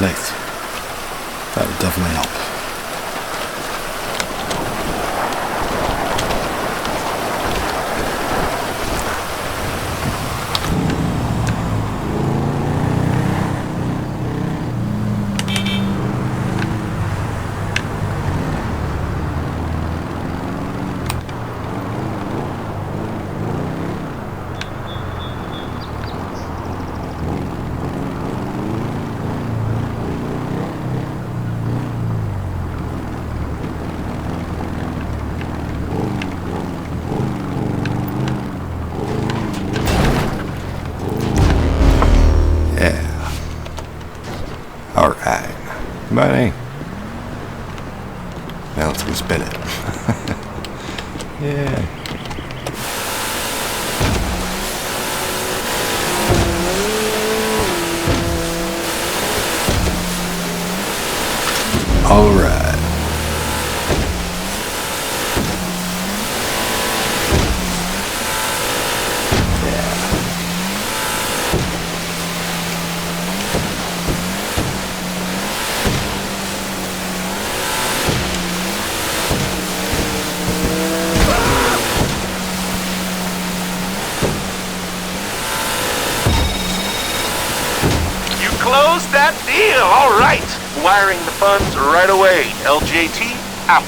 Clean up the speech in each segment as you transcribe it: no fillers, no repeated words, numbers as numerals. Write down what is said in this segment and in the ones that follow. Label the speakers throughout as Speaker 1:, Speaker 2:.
Speaker 1: nice. That would definitely help. Alright. Buddy. Now let's go spin it. Yeah. Alright.
Speaker 2: Close that deal, all right. Wiring the funds right away. LJT out.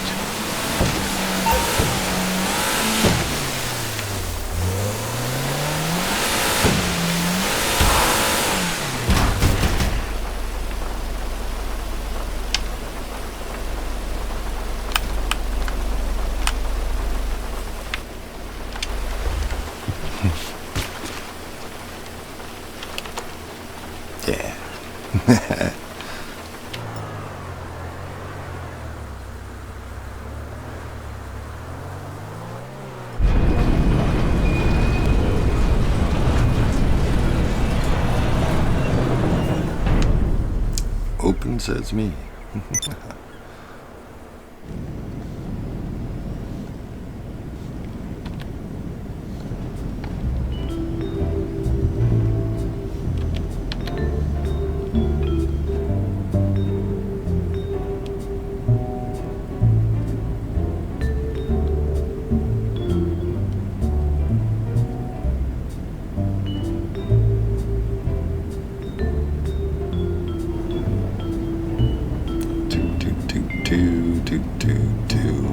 Speaker 1: Yeah. Open sesame.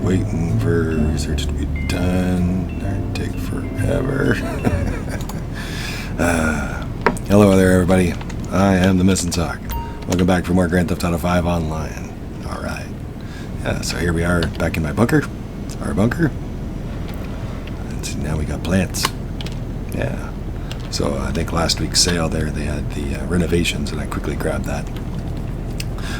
Speaker 1: Waiting for research to be done. That'd take forever. Hello there, everybody. I am the Missing Sock. Welcome back for more Grand Theft Auto 5 Online. Alright. Yeah, so here we are back in my bunker. Our bunker. And so now we got plants. Yeah. So I think last week's sale there, they had the renovations, and I quickly grabbed that.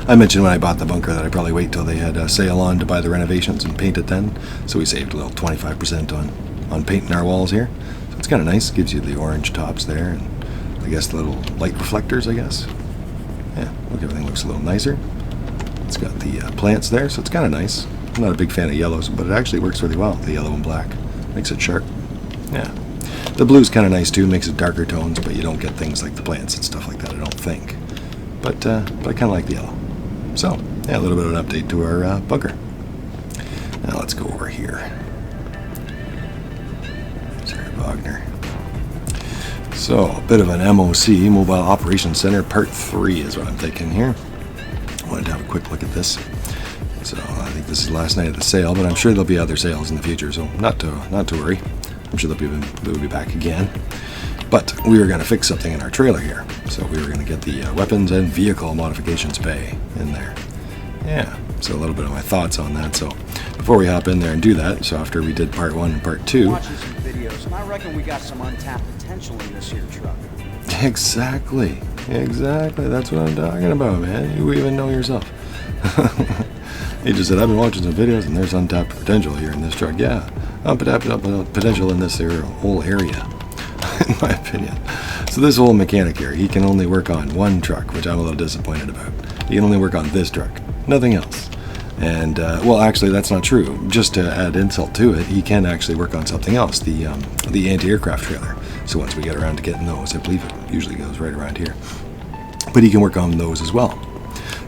Speaker 1: I mentioned when I bought the bunker that I'd probably wait till they had a sale on to buy the renovations and paint it then. So we saved a little 25% on painting our walls here. So it's kind of nice. Gives you the orange tops there, and I guess the little light reflectors, I guess. Yeah, look, everything looks a little nicer. It's got the plants there, so it's kind of nice. I'm not a big fan of yellows, but it actually works really well, the yellow and black. Makes it sharp. Yeah. The blue's kind of nice too, makes it darker tones, but you don't get things like the plants and stuff like that, I don't think. But I kind of like the yellow. So, yeah, a little bit of an update to our bunker. Now let's go over here. Sorry, Wagner. So, a bit of an MOC, Mobile Operations Center, Part 3 is what I'm thinking here. I wanted to have a quick look at this. So, I think this is the last night of the sale, but I'm sure there'll be other sales in the future, so not to worry. I'm sure they'll be back again. But we were going to fix something in our trailer here. So we were going to get the weapons and vehicle modifications bay in there. Yeah, so a little bit of my thoughts on that. So before we hop in there and do that, so after we did part 1 and part 2...
Speaker 3: Watching some videos, and I reckon we got some untapped potential in this here truck.
Speaker 1: Exactly. That's what I'm talking about, man. You even know yourself. He just said, I've been watching some videos and there's untapped potential here in this truck. Yeah, untapped potential in this whole area. In my opinion. So this whole mechanic here, he can only work on one truck, which I'm a little disappointed about. He can only work on this truck, nothing else. And, well, actually, that's not true. Just to add insult to it, he can actually work on something else, the anti-aircraft trailer. So once we get around to getting those, I believe it usually goes right around here. But he can work on those as well.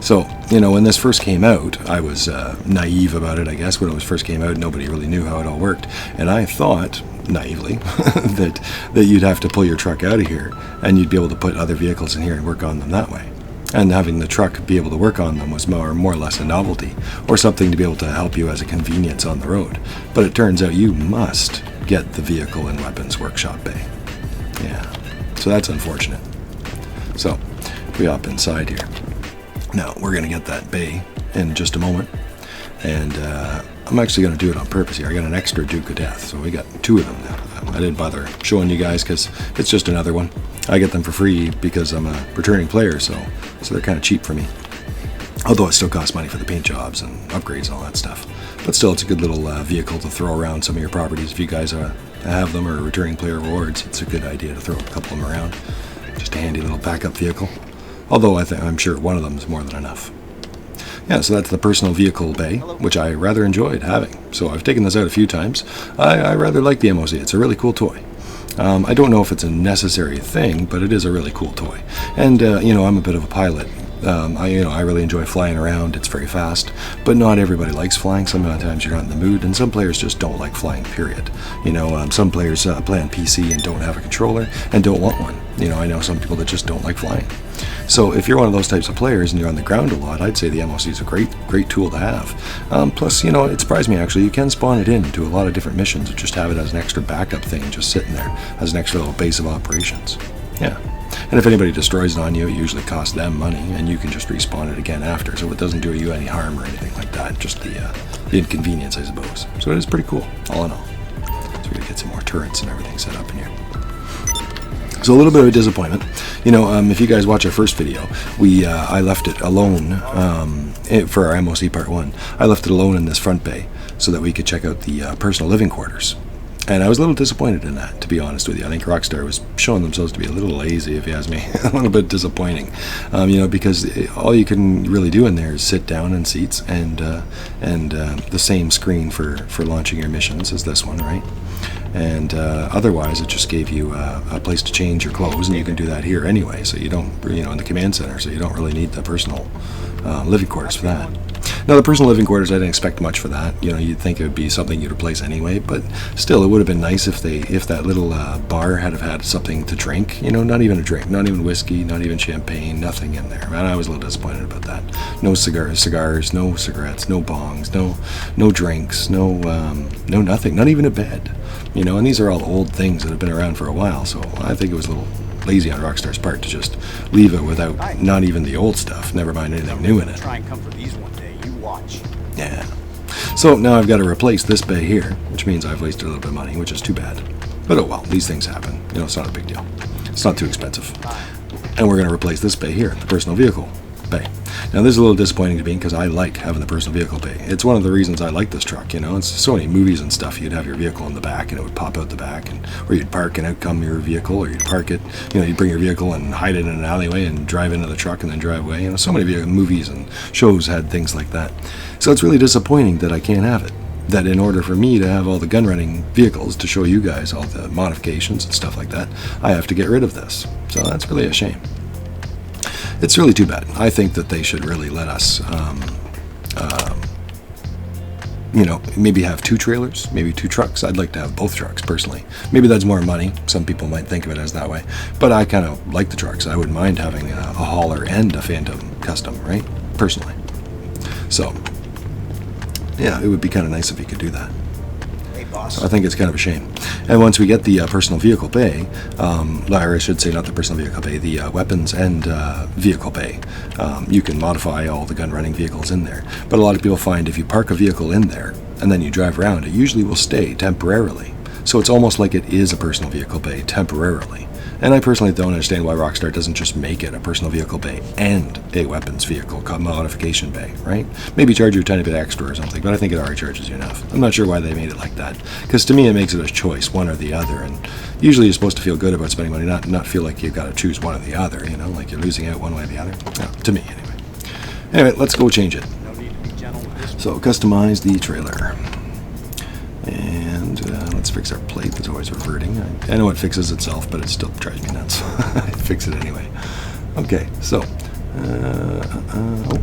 Speaker 1: So, you know, when this first came out, I was naive about it, I guess. When it was first came out, nobody really knew how it all worked. And I thought, naively, that you'd have to pull your truck out of here and you'd be able to put other vehicles in here and work on them that way. And having the truck be able to work on them was more or less a novelty, or something to be able to help you as a convenience on the road. But it turns out you must get the vehicle and weapons workshop bay. Yeah, so that's unfortunate. So, we hop inside here. Now, we're going to get that bay in just a moment. And I'm actually going to do it on purpose here. I got an extra Duke of Death, so we got 2 of them now. I didn't bother showing you guys because it's just another one. I get them for free because I'm a returning player, so they're kind of cheap for me. Although it still costs money for the paint jobs and upgrades and all that stuff. But still, it's a good little vehicle to throw around some of your properties. If you guys have them or returning player rewards, it's a good idea to throw a couple of them around. Just a handy little backup vehicle. Although I'm sure one of them is more than enough. Yeah, so that's the personal vehicle bay, which I rather enjoyed having. So I've taken this out a few times. I rather like the M.O.C. It's a really cool toy. I don't know if it's a necessary thing, but it is a really cool toy. And, you know, I'm a bit of a pilot. I really enjoy flying around. It's very fast, but not everybody likes flying. Sometimes you're not in the mood, and some players just don't like flying, period. You know, some players play on PC and don't have a controller and don't want one. You know, I know some people that just don't like flying. So if you're one of those types of players and you're on the ground a lot, I'd say the M.O.C. is a great tool to have. Plus, you know, it surprised me actually, you can spawn it into a lot of different missions and just have it as an extra backup thing, just sitting there as an extra little base of operations. Yeah. And if anybody destroys it on you, it usually costs them money, and you can just respawn it again after, so it doesn't do you any harm or anything like that, just the inconvenience, I suppose. So it is pretty cool, all in all. So we're going to get some more turrets and everything set up in here. So a little bit of a disappointment. You know, if you guys watch our first video, I left it alone for our M.O.C. Part 1. I left it alone in this front bay so that we could check out the personal living quarters. And I was a little disappointed in that, to be honest with you. I think Rockstar was showing themselves to be a little lazy, if you ask me. A little bit disappointing, you know, because all you can really do in there is sit down in seats and the same screen for launching your missions as this one, right? And otherwise, it just gave you a place to change your clothes, and you can do that here anyway. So you don't, you know, in the command center, so you don't really need the personal living quarters for that. Now, the personal living quarters, I didn't expect much for that. You know, you'd think it would be something you'd replace anyway, but still, it would have been nice if that little bar had something to drink. You know, not even a drink, not even whiskey, not even champagne, nothing in there. Man, I was a little disappointed about that. No cigars, no cigarettes, no bongs, no drinks, no nothing, not even a bed. You know, and these are all old things that have been around for a while, so I think it was a little lazy on Rockstar's part to just leave it without not even the old stuff, never mind anything new in it.
Speaker 3: Try and come for these one day. You watch.
Speaker 1: Yeah. So now I've got to replace this bay here, which means I've wasted a little bit of money, which is too bad. But oh well, these things happen. You know, it's not a big deal. It's not too expensive. And we're going to replace this bay here, the personal vehicle bay. Now this is a little disappointing to me because I like having the personal vehicle bay. It's one of the reasons I like this truck, you know. It's so many movies and stuff. You'd have your vehicle in the back and it would pop out the back, or you'd park and out come your vehicle, or you'd park it, you know, you'd bring your vehicle and hide it in an alleyway and drive into the truck and then drive away. You know, so many movies and shows had things like that. So it's really disappointing that I can't have it. That in order for me to have all the gun running vehicles to show you guys all the modifications and stuff like that, I have to get rid of this. So that's really a shame. It's really too bad. I think that they should really let us, you know, maybe have 2 trailers, maybe 2 trucks. I'd like to have both trucks, personally. Maybe that's more money. Some people might think of it as that way. But I kind of like the trucks. I wouldn't mind having a hauler and a Phantom custom, right? Personally. So, yeah, it would be kind of nice if you could do that. So I think it's kind of a shame. And once we get the personal vehicle bay, or I should say not the personal vehicle bay, the weapons and vehicle bay, you can modify all the gun running vehicles in there. But a lot of people find if you park a vehicle in there and then you drive around, it usually will stay temporarily. So it's almost like it is a personal vehicle bay temporarily. And I personally don't understand why Rockstar doesn't just make it a personal vehicle bay and a weapons vehicle modification bay, right? Maybe charge you a tiny bit extra or something, but I think it already charges you enough. I'm not sure why they made it like that, because to me it makes it a choice, one or the other, and usually you're supposed to feel good about spending money, not feel like you've got to choose one or the other, you know, like you're losing out one way or the other. No, to me, anyway. Anyway, let's go change it. So, customize the trailer. And let's fix our plate that's always reverting. I know it fixes itself, but it still drives me nuts. I fix it anyway. Okay, so, oh,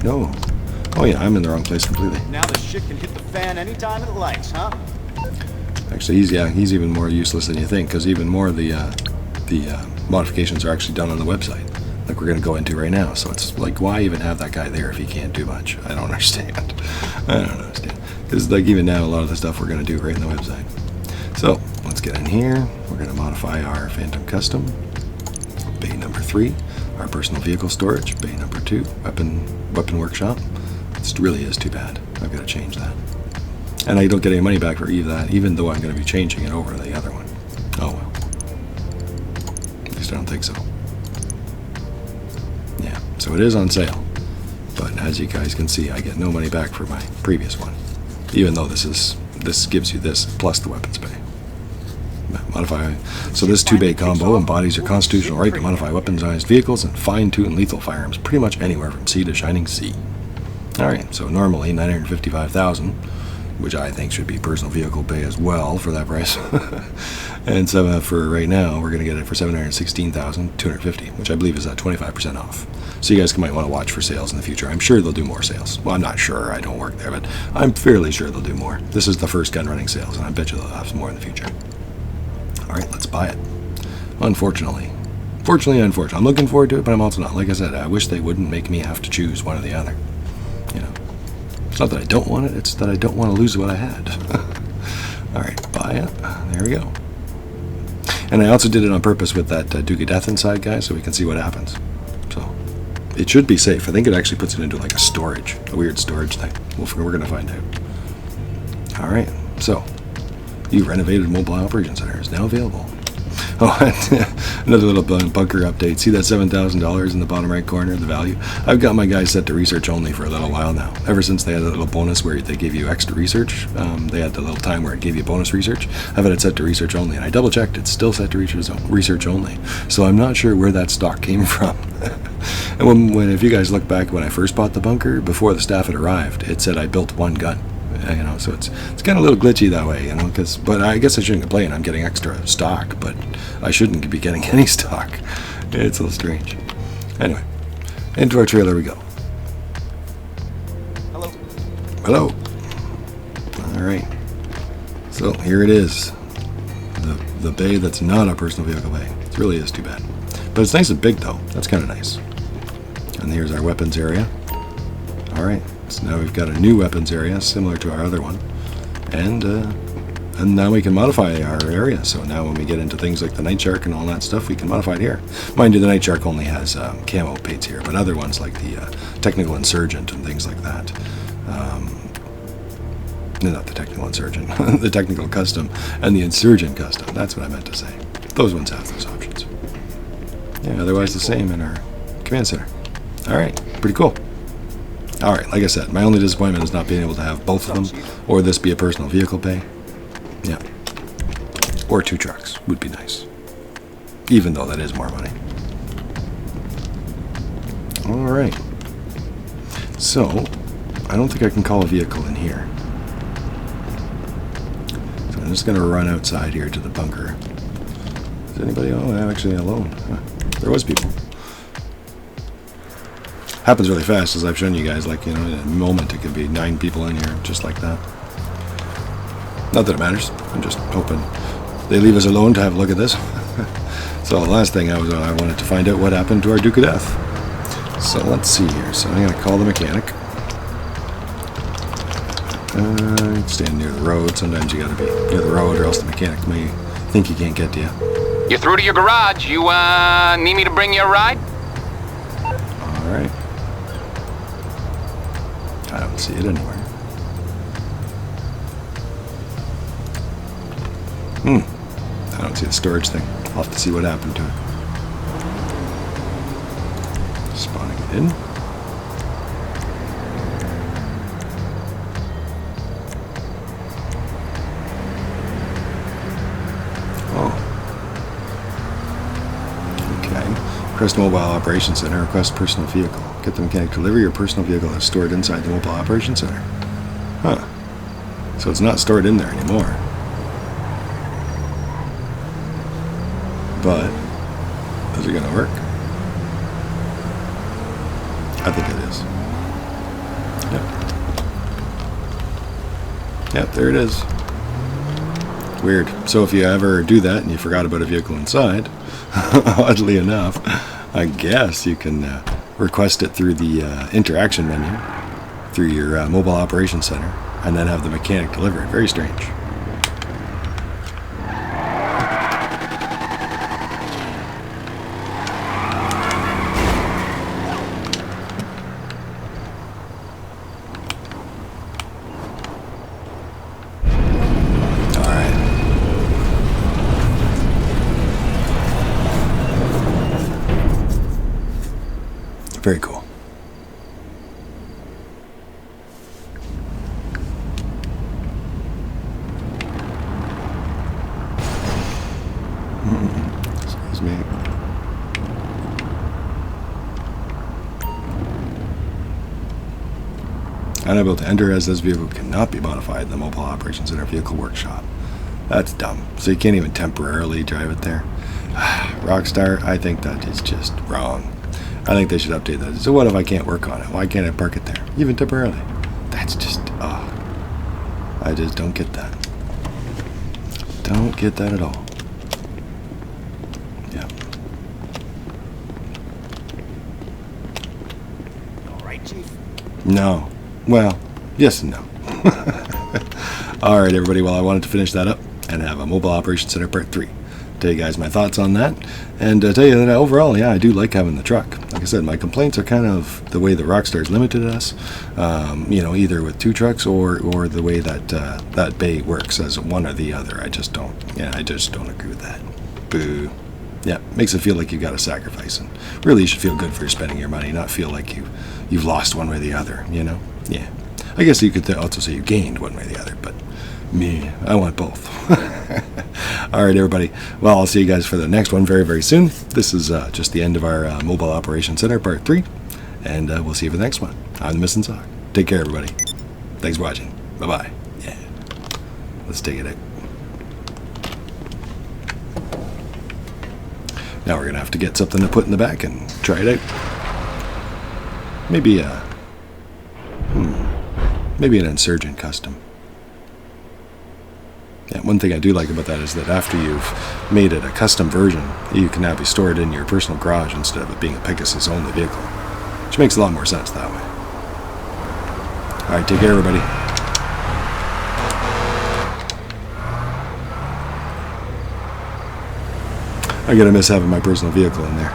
Speaker 1: No. Oh yeah, I'm in the wrong place completely.
Speaker 3: Now the shit can hit the fan anytime it likes, huh?
Speaker 1: Actually, he's even more useless than you think, because even more of the modifications are actually done on the website, like we're going to go into right now. So it's like, why even have that guy there if he can't do much? I don't understand. I don't understand. Because like even now, a lot of the stuff we're going to do right in the website. So let's get in here. We're going to modify our Phantom Custom. Bay number 3, our personal vehicle storage. Bay number 2, weapon workshop. It really is too bad. I've got to change that. And I don't get any money back for that, even though I'm going to be changing it over to the other one. Oh well. At least I don't think so. Yeah, so it is on sale. But as you guys can see, I get no money back for my previous one. Even though this gives you this plus the weapons bay. Modify. So this 2-bay combo embodies your constitutional right to modify weaponized vehicles and fine-tune lethal firearms pretty much anywhere from sea to shining sea. Alright, so normally $955,000, which I think should be personal vehicle bay as well for that price. And so for right now, we're going to get it for $716,250, which I believe is at 25% off. So you guys might want to watch for sales in the future. I'm sure they'll do more sales. Well, I'm not sure. I don't work there, but I'm fairly sure they'll do more. This is the first gun running sales, and I bet you they'll have some more in the future. Alright, let's buy it. Unfortunately. Unfortunately. I'm looking forward to it, but I'm also not. Like I said, I wish they wouldn't make me have to choose one or the other. You know. It's not that I don't want it, it's that I don't want to lose what I had. Alright, buy it. There we go. And I also did it on purpose with that Duke of Death inside, guys, so we can see what happens. So, it should be safe. I think it actually puts it into like a weird storage thing. We're going to find out. Alright, so, the renovated mobile operation center is now available. Oh, and another little bunker update. See that $7,000 in the bottom right corner, the value? I've got my guys set to research only for a little while now. Ever since they had that little bonus where they gave you extra research, they had the little time where it gave you bonus research. I've had it set to research only, and I double checked. It's still set to research only. So I'm not sure where that stock came from. And if you guys look back when I first bought the bunker, before the staff had arrived, it said I built one gun. You know, so it's kind of a little glitchy that way, you know, but I guess I shouldn't complain. I'm getting extra stock, but I shouldn't be getting any stock. It's a little strange. Anyway, into our trailer we go. Hello. Alright. So here it is. The bay that's not a personal vehicle bay. It really is too bad. But it's nice and big though. That's kind of nice. And here's our weapons area. Alright. So now we've got a new weapons area similar to our other one, and now we can modify our area. So now when we get into things like the Night Shark and all that stuff, we can modify it here. Mind you, the Night Shark only has camo paints here, but other ones like the Technical Insurgent and things like that. Not the Technical Insurgent, the Technical Custom and the Insurgent Custom. That's what I meant to say. Those ones have those options. Yeah, otherwise the same in our command center. All right, pretty cool. Alright, like I said, my only disappointment is not being able to have both of them, or this be a personal vehicle bay. Yeah. Or 2 trucks would be nice. Even though that is more money. Alright. So, I don't think I can call a vehicle in here. So I'm just going to run outside here to the bunker. Is anybody? Oh, I'm actually alone. Huh. There was people. Happens really fast, as I've shown you guys. Like, you know, in a moment it could be 9 people in here, just like that. Not that it matters. I'm just hoping they leave us alone to have a look at this. So the last thing I wanted to find out what happened to our Duke of Death. So let's see here. So I'm going to call the mechanic. Stand near the road. Sometimes you got to be near the road, or else the mechanic may think he can't get to you.
Speaker 4: You're through to your garage. You need me to bring you a ride?
Speaker 1: All right. I don't see it anywhere. I don't see the storage thing. I'll have to see what happened to it. Spawning it in. Oh. Okay. Request Mobile Operations Center. Request personal vehicle. Get the mechanic to deliver your personal vehicle that's stored inside the Mobile Operations Center. Huh. So it's not stored in there anymore. But is it going to work? I think it is. Yep, there it is. Weird. So if you ever do that and you forgot about a vehicle inside, oddly enough, I guess you can request it through the interaction menu, through your mobile operations center, and then have the mechanic deliver it. Very strange. Very cool. Excuse me. Unable to enter as this vehicle cannot be modified in the mobile operations center vehicle workshop. That's dumb. So you can't even temporarily drive it there. Rockstar, I think that is just wrong. I think they should update that. So what if I can't work on it? Why can't I park it there, even temporarily? That's just, I just don't get that. Don't get that at all. Yeah.
Speaker 3: All right, Chief.
Speaker 1: No. Well, yes and no. All right, everybody. Well, I wanted to finish that up and have a mobile operations center part 3. Tell you guys my thoughts on that, and tell you that overall, yeah, I do like having the truck. Like I said, my complaints are kind of the way that Rockstar's limited us, either with 2 trucks or the way that that bay works as one or the other. I just don't agree with that. Boo. Yeah, makes it feel like you got to sacrifice, and really you should feel good for spending your money, not feel like you've lost one way or the other. Yeah. I guess you could also say you gained one way or the other, but me, I want both. All right, everybody. Well, I'll see you guys for the next one very, very soon. This is just the end of our Mobile Operations Center Part 3, and we'll see you for the next one. I'm the M.O.C. Take care, everybody. Thanks for watching. Bye-bye. Yeah. Let's take it out. Now we're going to have to get something to put in the back and try it out. Maybe an Insurgent custom. Yeah, one thing I do like about that is that after you've made it a custom version, you can now be stored in your personal garage instead of it being a Pegasus only vehicle, which makes a lot more sense that way. All right, take care, everybody. I'm gonna miss having my personal vehicle in there.